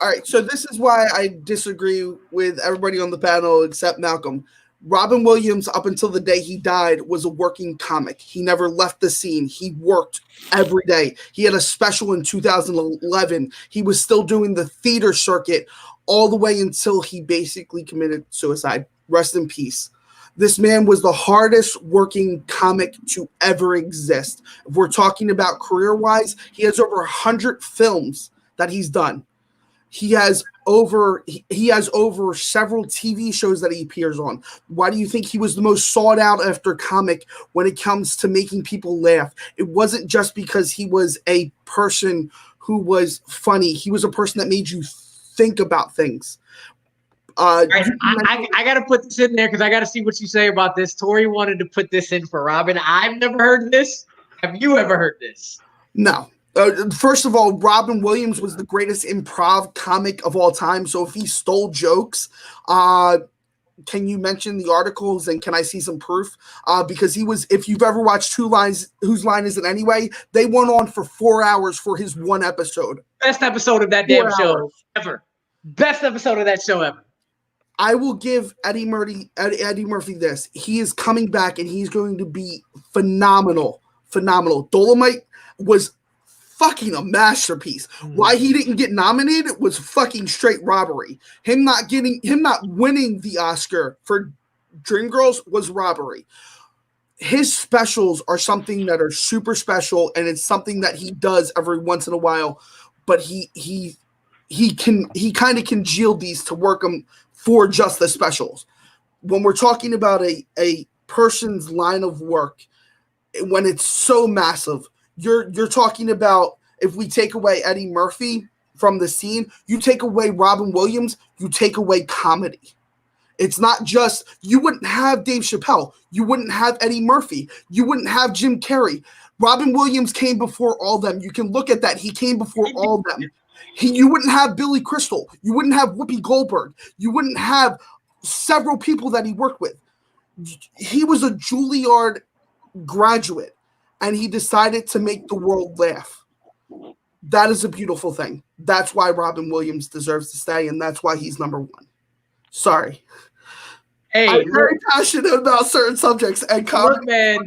S5: All right, so this is why I disagree with everybody on the panel except Malcolm. Robin Williams, up until the day he died, was a working comic. He never left the scene. He worked every day. He had a special in 2011. He was still doing the theater circuit all the way until he basically committed suicide. Rest in peace. This man was the hardest working comic to ever exist. If we're talking about career-wise, he has over 100 films that he's done. He has over several TV shows that he appears on. Why do you think he was the most sought out after comic when it comes to making people laugh? It wasn't just because he was a person who was funny. He was a person that made you think about things.
S1: I got to put this in there because I got to see what you say about this. Tori wanted to put this in for Robin. I've never heard this. Have you ever heard this?
S5: No. First of all, Robin Williams was the greatest improv comic of all time. So if he stole jokes, can you mention the articles and can I see some proof? Because he was, if you've ever watched Whose Line Is It Anyway, they went on for 4 hours for his one episode.
S1: Best episode of that damn show ever. Best episode of that show ever.
S5: I will give Eddie Murphy this. He is coming back and he's going to be phenomenal. Phenomenal. Dolomite was fucking a masterpiece. Why he didn't get nominated was fucking straight robbery. Him not winning the Oscar for Dreamgirls was robbery. His specials are something that are super special, and it's something that he does every once in a while. But he kind of congealed these to work them for just the specials. When we're talking about a person's line of work, when it's so massive, you're talking about, if we take away Eddie Murphy from the scene, you take away Robin Williams, you take away comedy. It's not just, you wouldn't have Dave Chappelle, you wouldn't have Eddie Murphy, you wouldn't have Jim Carrey. Robin Williams came before all them. You can look at that. He came before all them. You wouldn't have Billy Crystal. You wouldn't have Whoopi Goldberg. You wouldn't have several people that he worked with. He was a Juilliard graduate, and he decided to make the world laugh. That is a beautiful thing. That's why Robin Williams deserves to stay, and that's why he's number one. Sorry.
S1: Hey,
S5: I'm very passionate about certain subjects and
S1: look, man,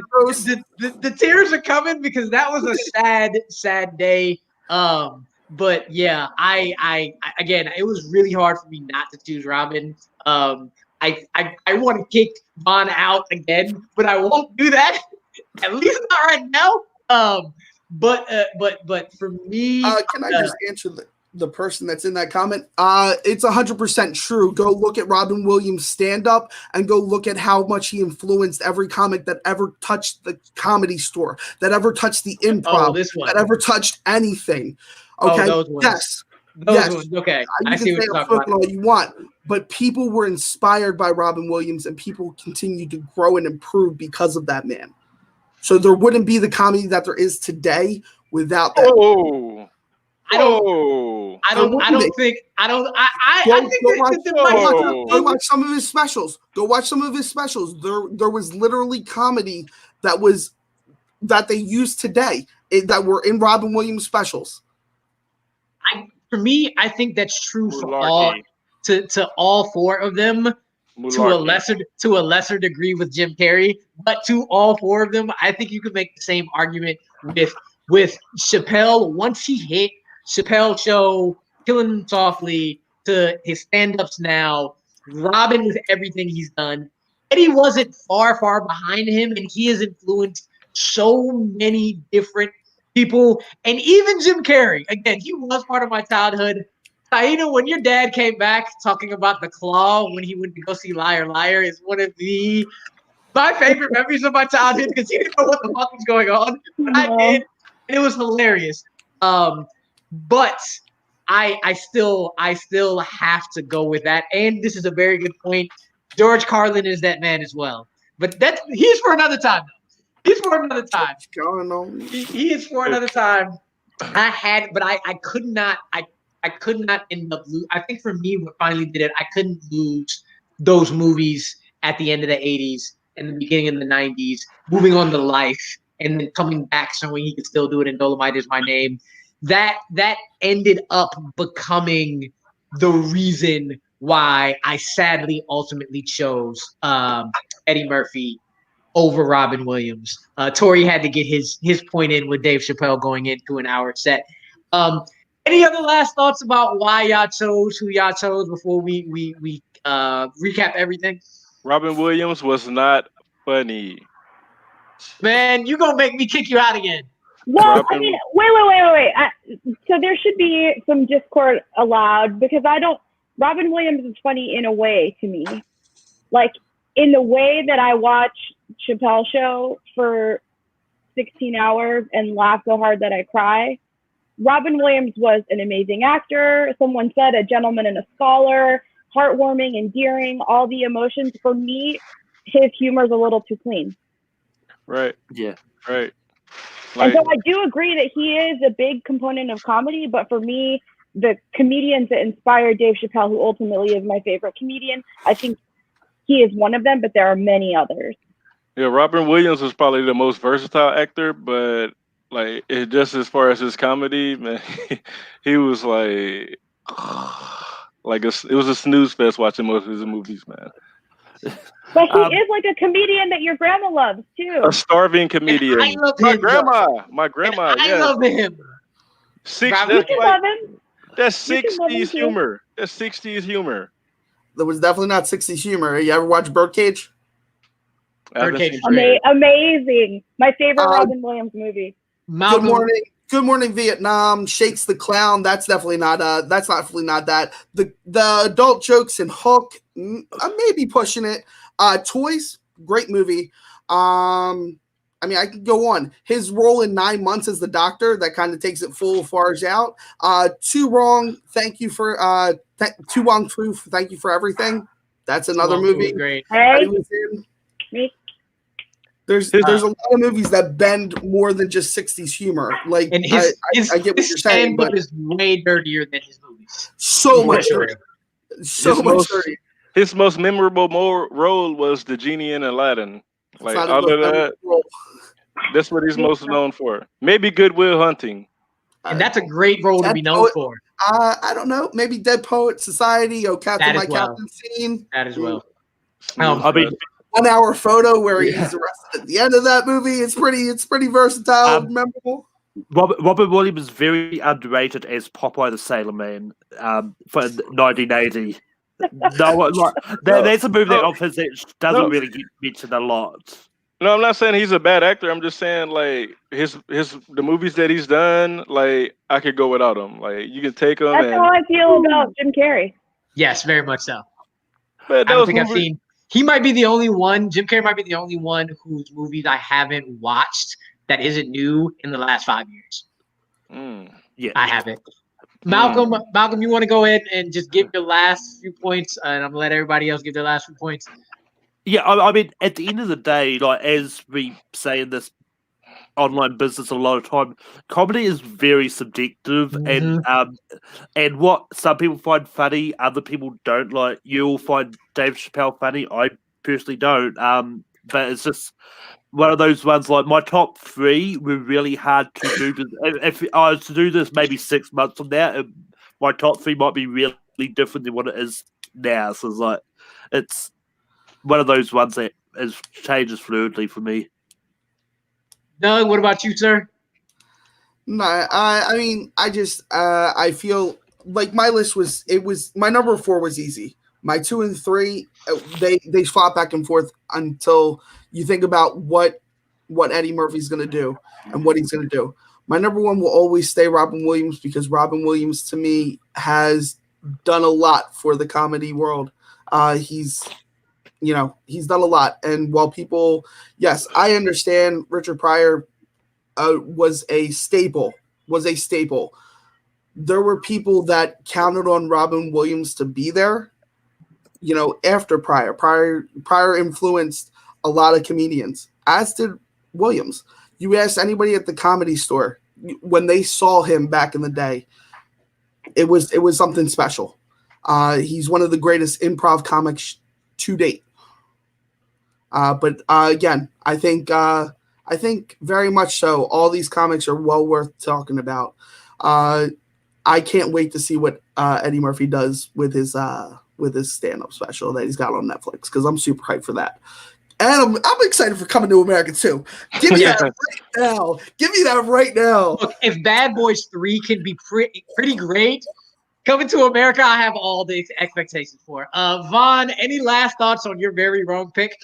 S1: the tears are coming because that was a sad day. But yeah, I again, it was really hard for me not to choose Robin. I want to kick Vaughn out again, but I won't do that. At least not right now. But for me,
S5: can I just answer the person that's in that comment? It's 100% true. Go look at Robin Williams' stand-up and go look at how much he influenced every comic that ever touched the Comedy Store, that ever touched the improv, that ever touched anything. Okay. Yes.
S1: Ones. Okay. I see what you're talking about.
S5: All you want, but people were inspired by Robin Williams, and people continue to grow and improve because of that man. So there wouldn't be the comedy that there is today without that.
S1: I don't think
S5: go watch some of his specials. Go watch some of his specials. There was literally comedy that they use today that were in Robin Williams specials.
S1: For me, I think that's true for all four of them. To a lesser degree with Jim Carrey, but to all four of them, I think you could make the same argument with Chappelle. Once he hit Chappelle Show, Killing Softly, to his stand-ups now, Robin with everything he's done. Eddie wasn't far behind him, and he has influenced so many different people, and even Jim Carrey. Again, he was part of my childhood. Taina, when your dad came back talking about the claw when he went to go see Liar Liar is one of my favorite memories of my childhood because he didn't know what the fuck was going on. But I did. And it was hilarious. But I still have to go with that. And this is a very good point. George Carlin is that man as well. But he's for another time. He's for another time. He is for another time. I could not end up losing. I think for me, what finally did it, I couldn't lose those movies at the end of the 80s and the beginning of the 90s, moving on to Life, and then coming back showing he could still do it in Dolomite Is My Name. That ended up becoming the reason why I sadly ultimately chose Eddie Murphy over Robin Williams. Tori had to get his point in with Dave Chappelle going into an hour set. Any other last thoughts about why y'all chose who y'all chose before we recap everything?
S4: Robin Williams was not funny.
S1: Man, you gonna make me kick you out again.
S2: Well, I mean, wait. So there should be some discord allowed because Robin Williams is funny in a way to me. Like, in the way that I watch Chappelle Show for 16 hours and laugh so hard that I cry, Robin Williams was an amazing actor. Someone said a gentleman and a scholar, heartwarming, endearing, all the emotions. For me, his humor is a little too clean.
S4: Right.
S3: Yeah.
S4: Right.
S2: And so I do agree that he is a big component of comedy, but for me, the comedians that inspired Dave Chappelle, who ultimately is my favorite comedian, I think he is one of them, but there are many others.
S4: Yeah, Robin Williams was probably the most versatile actor, but just as far as his comedy, man, he was it was a snooze fest watching most of his movies, man.
S2: But he is like a comedian that your grandma loves too.
S4: A starving comedian.
S1: I love
S4: my
S1: him,
S4: grandma. My grandma.
S1: I love him.
S4: That's 60s humor. That's 60s humor.
S5: That was definitely not 60s humor. You ever watch Birdcage?
S1: Birdcage.
S2: Amazing. My favorite Robin Williams movie.
S1: Malcolm.
S5: Good Morning Vietnam, Shakes the Clown. That's definitely not that. The adult jokes in Hook, I may be pushing it. Toys, great movie. I mean, I could go on. His role in 9 Months as the doctor, that kind of takes it full fars out. Too Wrong, Thank You for Too Wrong Truth, Thank You for Everything. That's another movie.
S1: Great.
S2: Hey.
S5: There's a lot of movies that bend more than just 60s humor. Like,
S1: and
S5: I get what you're saying, but
S1: is way dirtier than his movies.
S5: So much dirty.
S4: His most memorable role was the genie in Aladdin. That's what he's most known for. Maybe Good Will Hunting.
S1: And that's a great role to be known for.
S5: I don't know. Maybe Dead Poet Society. Captain My Captain Scene.
S1: That as well.
S3: I mean,
S5: 1 hour photo where he's arrested at the end of that movie. It's pretty versatile, memorable.
S3: Robert Williams is very underrated as Popeye the Sailor Man for 1980. That's a movie of his that doesn't really get mentioned a lot.
S4: No, I'm not saying he's a bad actor. I'm just saying the movies that he's done, I could go without him. You can take him.
S2: That's how I feel about Jim Carrey.
S1: Yes, very much so.
S4: But
S1: I don't think I've seen. He might be the only one. Jim Carrey might be the only one whose movies I haven't watched that isn't new in the last 5 years.
S3: Yeah,
S1: I haven't. Malcolm, you want to go ahead and just give your last few points, and I'm gonna let everybody else give their last few points.
S3: Yeah, I mean, at the end of the day, as we say in this online business a lot of time, comedy is very subjective, and what some people find funny, other people don't. Like, you'll find Dave Chappelle funny. I personally don't. But it's just one of those ones. Like, my top three were really hard to do. If I was to do this maybe 6 months from now, my top three might be really different than what it is now. So it's one of those ones that changes fluidly for me.
S1: Doug, what about you, sir?
S5: No, I mean, I feel like my list was my number 4 was easy. My 2 and 3, they flop back and forth until you think about what Eddie Murphy's going to do and what he's going to do. My number 1 will always stay Robin Williams because Robin Williams to me has done a lot for the comedy world. He's done a lot. And while people, yes, I understand Richard Pryor was a staple. There were people that counted on Robin Williams to be there, after Pryor. Pryor influenced a lot of comedians, as did Williams. You ask anybody at the Comedy Store, when they saw him back in the day, it was something special. He's one of the greatest improv comics to date. But again, I think very much so. All these comics are well worth talking about. I can't wait to see what Eddie Murphy does with his with his stand-up special that he's got on Netflix because I'm super hyped for that. And I'm excited for Coming to America too. Give me that right now. Give me that right now.
S1: Look, if Bad Boys 3 can be pretty great, Coming to America, I have all the expectations for. Vaughn, any last thoughts on your very wrong pick?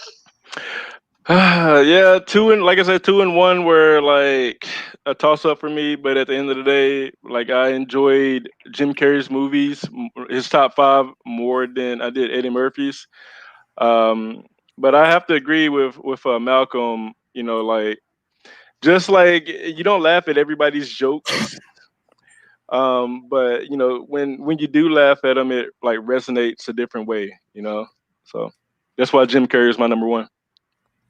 S4: Yeah, 2-1 were like a toss up for me, but at the end of the day, like I enjoyed Jim Carrey's movies, his top 5 more than I did Eddie Murphy's. But I have to agree with Malcolm. You know, like just like you don't laugh at everybody's jokes, but you know when you do laugh at them, it like resonates a different way. You know, so that's why Jim Carrey is my number 1.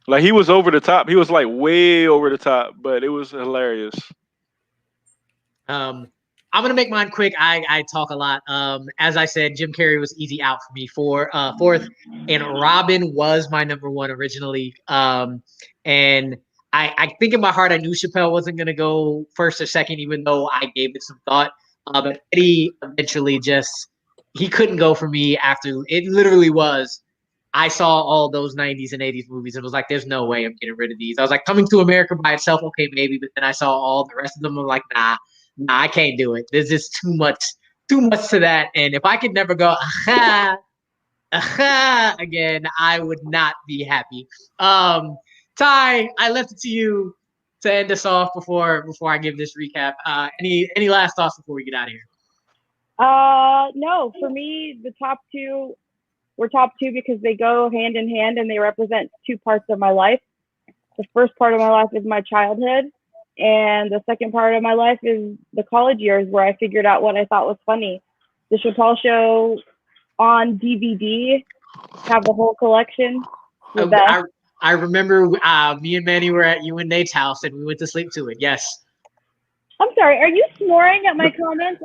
S4: Like he was over the top. He was like way over the top, but it was hilarious.
S1: I'm gonna make mine quick. I talk a lot. As I said, Jim Carrey was easy out for me for fourth, and Robin was my number 1 originally. And I think in my heart I knew Chappelle wasn't gonna go first or second, even though I gave it some thought. But Eddie eventually he couldn't go for me after it literally was. I saw all those 90s and 80s movies and was like, there's no way I'm getting rid of these. I was like, Coming to America by itself, okay, maybe. But then I saw all the rest of them. I'm like, nah, I can't do it. There's just too much to that. And if I could never go, again, I would not be happy. Ty, I left it to you to end us off before I give this recap. Any last thoughts before we get out of here?
S2: No, for me, the top 2 were top 2 because they go hand in hand and they represent 2 parts of my life. The first part of my life is my childhood, and the second part of my life is the college years where I figured out what I thought was funny. The Chappelle Show on DVD, have the whole collection.
S1: I remember me and Manny were at you and Nate's house and we went to sleep to it. Yes.
S2: I'm sorry, are you snoring at my comments?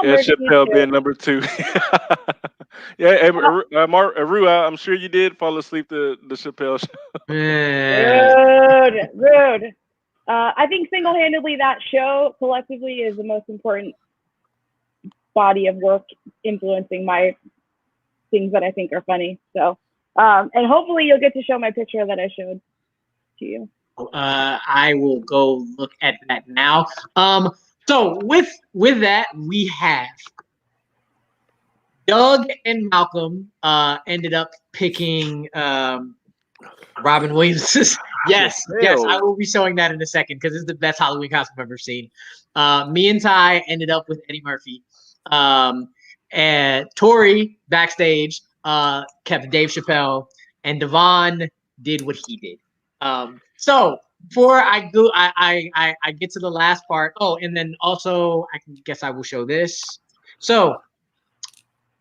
S4: Yeah, Chappelle being number 2. Yeah, Aru, I'm sure you did fall asleep to the Chappelle Show.
S2: Rude. I think single-handedly that show collectively is the most important body of work influencing my things that I think are funny. So, and hopefully you'll get to show my picture that I showed to you.
S1: I will go look at that now. So with that, we have Doug and Malcolm ended up picking Robin Williams. Yes, I will be showing that in a second because it's the best Halloween costume I've ever seen. Me and Ty ended up with Eddie Murphy. And Tori backstage kept Dave Chappelle, and Devon did what he did. So before I go, I get to the last part. Oh, and then also I guess I will show this. So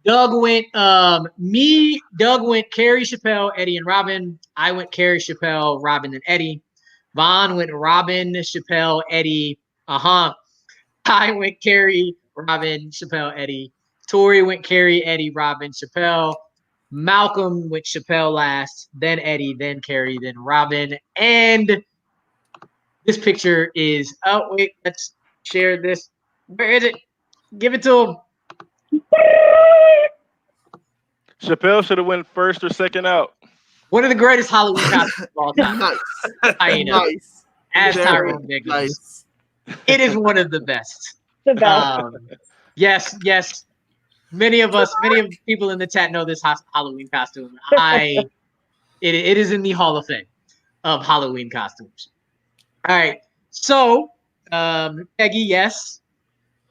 S1: Doug went Carrey, Chappelle, Eddie, and Robin. I went Carrey, Chappelle, Robin, and Eddie. Vaughn went Robin, Chappelle, Eddie. I went Carrey, Robin, Chappelle, Eddie. Tori went Carrey, Eddie, Robin, Chappelle. Malcolm went Chappelle last, then Eddie, then Carrey, then Robin. And this picture is, oh, wait, let's share this. Where is it? Give it to him.
S4: Chappelle should have went first or second out.
S1: One of the greatest Halloween costumes of all time.
S5: Nice.
S1: As Tyrone Biggums.
S5: Nice.
S1: It is one of the best.
S2: The best.
S1: Yes. Many of people in the chat know this Halloween costume. It is in the Hall of Fame of Halloween costumes. All right. So, Peggy, yes,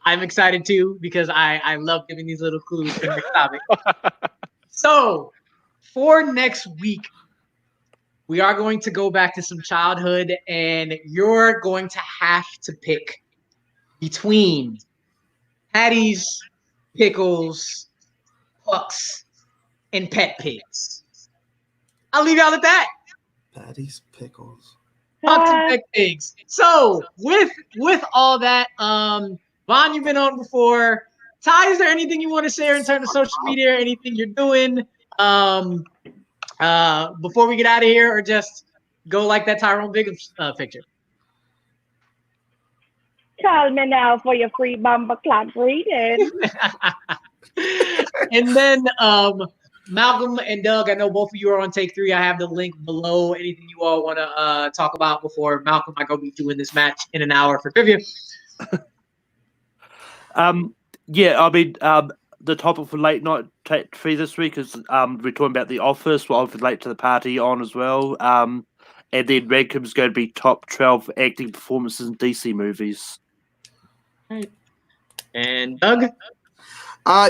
S1: I'm excited too because I love giving these little clues in the topic. So, for next week, we are going to go back to some childhood, and you're going to have to pick between Patties, Pickles, Pucks, and Pet Pigs. I'll leave y'all at that.
S5: Patties, Pickles,
S1: Pucks, and Pet Pigs. So, with all that, Vaughn, you've been on before. Ty, is there anything you want to share in terms of social media, anything you're doing before we get out of here, or just go like that Tyrone Biggums picture?
S2: Call me now for your free bumper clap reading.
S1: And then Malcolm and Doug, I know both of you are on take 3. I have the link below. Anything you all want to talk about before Malcolm? I go be doing this match in an hour for trivia.
S3: Yeah, I mean, the topic for late night take 3 this week is we're talking about The Office. We're obviously late to the party on as well. And then Rankham's going to be top 12 acting performances in DC movies.
S1: Right. And Doug?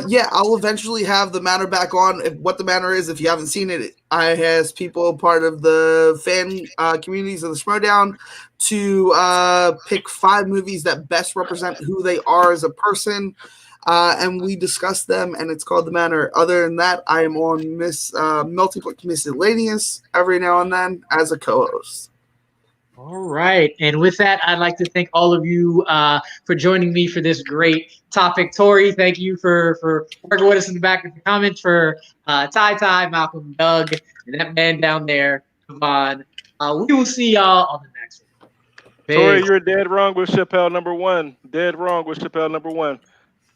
S5: Yeah, I'll eventually have the Manor back on. What the Manor is, if you haven't seen it, I has people part of the fan communities of the Schmodown to pick 5 movies that best represent who they are as a person, and we discuss them, and it's called the Manor. Other than that, I am on Multiplex Miscellaneous every now and then as a co-host.
S1: All right. And with that, I'd like to thank all of you for joining me for this great topic. Tori, thank you for working with us in the back of the comments, for Ty, Malcolm, Doug, and that man down there, Devon. We will see y'all on the next one.
S6: Tori, you're dead wrong with Chappelle number 1. Dead wrong with Chappelle number 1.